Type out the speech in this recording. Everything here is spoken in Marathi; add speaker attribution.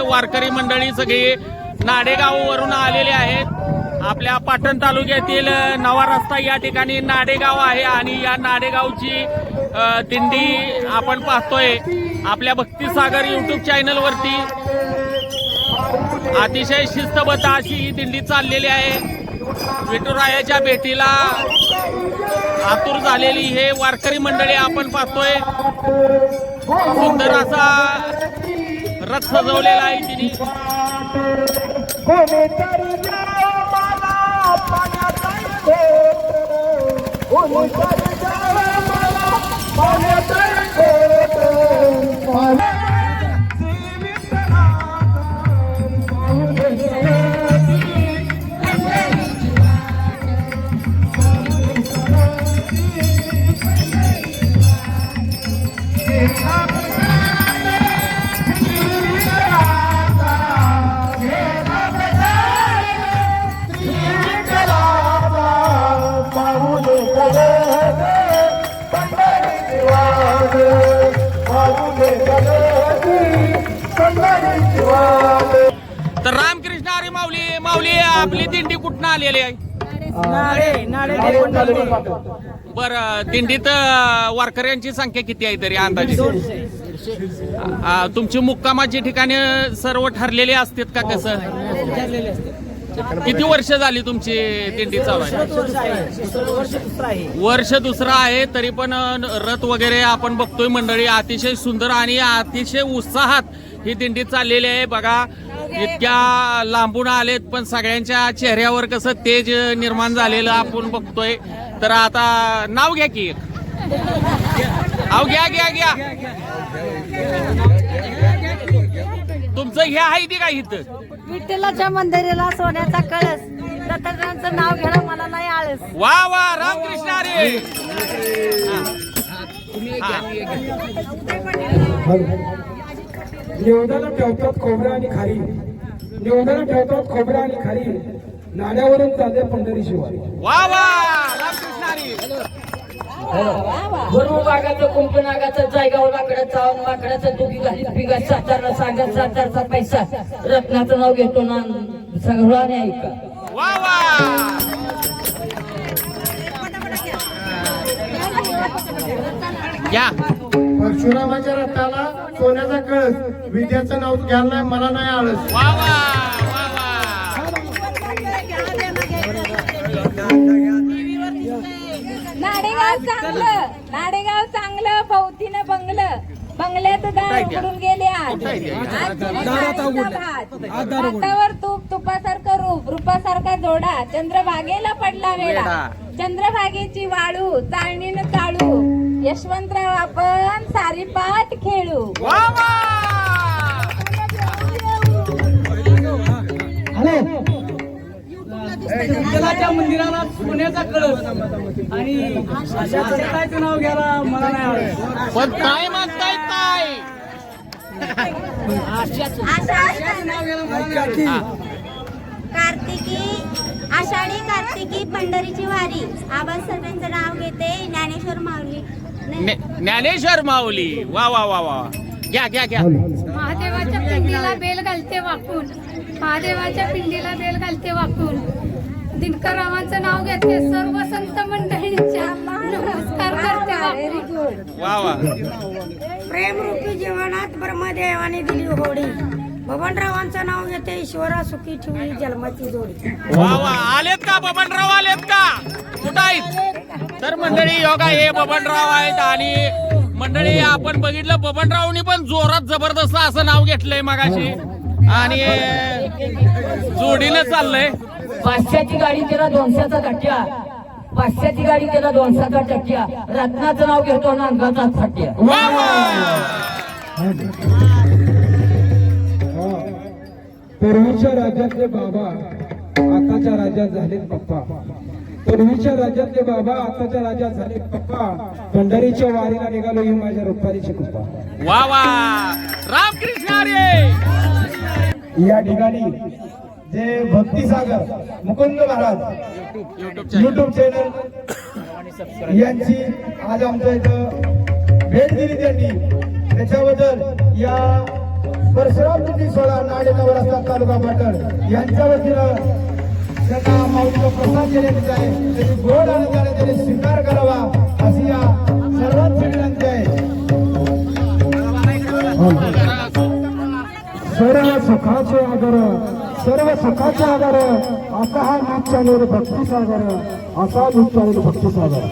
Speaker 1: वारकरी मंडळी सगळी नाडेगाववरून आलेले आहेत. आपल्या पाटण तालुक्यातील नवा रस्ता या ठिकाणी नाडेगाव आहे आणि या नाडेगावची दिंडी आपण पाहतोय आपल्या भक्तिसागर YouTube चॅनलवरती. अतिशय शिस्तबद्ध अशी ही दिंडी चाललेली आहे. विठुरायाच्या भेटीला आतुर झालेली हे वारकरी मंडळी आपण पाहतोय. सुंदर असा रथ सजवलेला आहे तिने. तर रामकृष्ण हरी माऊली. माऊली आपली दिंडी कुठनं आलेली आहे? बर, दिंडीत वारकऱ्यांची संख्या किती आहे तरी अंदाजे? तुमची मुक्कामाची ठिकाणी सर्व ठरलेली असतात का? कसं किती वर्ष झाली तुमची दिंडी चालू आहे? वर्ष दुसरं आहे. तरी पण रथ वगैरे आपण बघतोय मंडळी अतिशय सुंदर आणि अतिशय उत्साहात ही दिंडी चाललेली आहे. बघा इतक्या लांबून आलेत पण सगळ्यांच्या चेहऱ्यावर कसं तेज निर्माण झालेलं आपण बघतोय. तर आता नाव घ्या की, अहो घ्या घ्या घ्या. तुमचं हे आहे ती का इथं?
Speaker 2: विठ्ठलाच्या मंदिराला सोन्याचा कळस, दत्तात्रयांचं नाव घेणं मला नाही आळस.
Speaker 1: वा वा, रामकृष्ण हरी.
Speaker 3: निवेदना ठेवतात खोबरा आणि खारी, निवेदना ठेवतात खोबरा आणि खारी, नाण्यावरून चालते पंढरी शिवारी.
Speaker 1: वा वा, रामकृष्ण हरी.
Speaker 4: गुरु बागाचं कुंपण नागाचं जायगाव लाकडं चावून माकडाचं दुखी घालीत पिगा सातारला सांगत सातारचा पैसा रत्नाचं नाव घेतो ना सगळ्याने ऐका.
Speaker 1: वा वा, या.
Speaker 3: परशुरामाच्या रथाला सोन्याचा कळस, विद्याचं नाव घ्यायला नाही मला नाही आळस.
Speaker 1: वा वा वा वा.
Speaker 2: नाडेगाव चांगलं, नाडेगाव चांगलं, भोवतीनं बंगलं, बंगल्यात दार उघडून गेले. हातावर तूप, तुपासारखं रूप, रूपासारखा जोडा, चंद्रभागेला पडला वेळा, चंद्रभागेची वाळू, चाळणीनं चाळू, यशवंतराव आपण सारी पाठ खेळू.
Speaker 1: वा वा.
Speaker 4: विठ्ठलाच्या मंदिराला सोन्याचा कळस आणि दत्ताचं नाव घ्यायला मला नाही आवडत.
Speaker 1: पण काय म्हणताय काय?
Speaker 5: कार्तिकी, आषाढी कार्तिकी पंढरीची वारी. आबासाहेबांचं नाव घेते ज्ञानेश्वर माऊली.
Speaker 1: ज्ञानेश्वर माऊली. वा वा वा वा. घ्या घ्या घ्या.
Speaker 2: महादेवाच्या पिंडीला बेल घालते वाकून, महादेवाच्या पिंडीला बेल घालते वाकून, दिनकररावांचं नाव घेते, सर्व संत मंडळींच्या नमस्कार करते वाकून.
Speaker 1: वा वा.
Speaker 5: प्रेमरूपी जीवनात ब्रह्मदेवाने दिली होडी, बबनरावांचं नाव घेते, ईश्वरा सुखी ठेवली जन्माची जोडी.
Speaker 1: वा वा. आलेत का बबनराव? आलेत का? कुठं आहेत? तर मंडळी योगा हे बबनराव आहेत. आणि मंडळी आपण बघितलं बबनरावनी पण जोरात जबरदस्त असं नाव घेतलंय मगाशी आणि जोडीनं चाललंय.
Speaker 4: पाचशेची गाडी केला 200चा टक्क्या, पाचशेची गाडी केला 200चा टक्क्या, रत्नाचं नाव घेतो ना अंगाचा फट्या.
Speaker 1: वा वा.
Speaker 3: पूर्वीच्या राज्यातले बाबा आताच्या राज्यात झाले पप्पा, पूर्वीच्या राज्यातले बाबा आताच्या राज्यात झाले पप्पा, पंढरीच्या वारीला निघालो ही माझ्या रुपारीची कृपा.
Speaker 1: वा वा, रामकृष्ण हरी.
Speaker 3: या ठिकाणी जे भक्तिसागर मुकुंद महाराज युट्यूब चॅनल यांची आज आमच्या इथं भेट दिली त्यांनी, त्याच्याबद्दल या परशुराम दिंडी सोहळा नाडे नवरस्ता तालुका पाटण यांच्या वतीनं त्यांना माऊलीचा प्रसाद देण्यात आहे. त्यांनी गोड आनंदाने त्यांनी स्वीकार करावा अशी या सर्वांची विनंती आहे. सर्व सुखाचे आदर, सर्व सुखाचे आदर, असा हा नीत चालेल भक्ती सागर, असा नीत चालेल भक्ती सागर.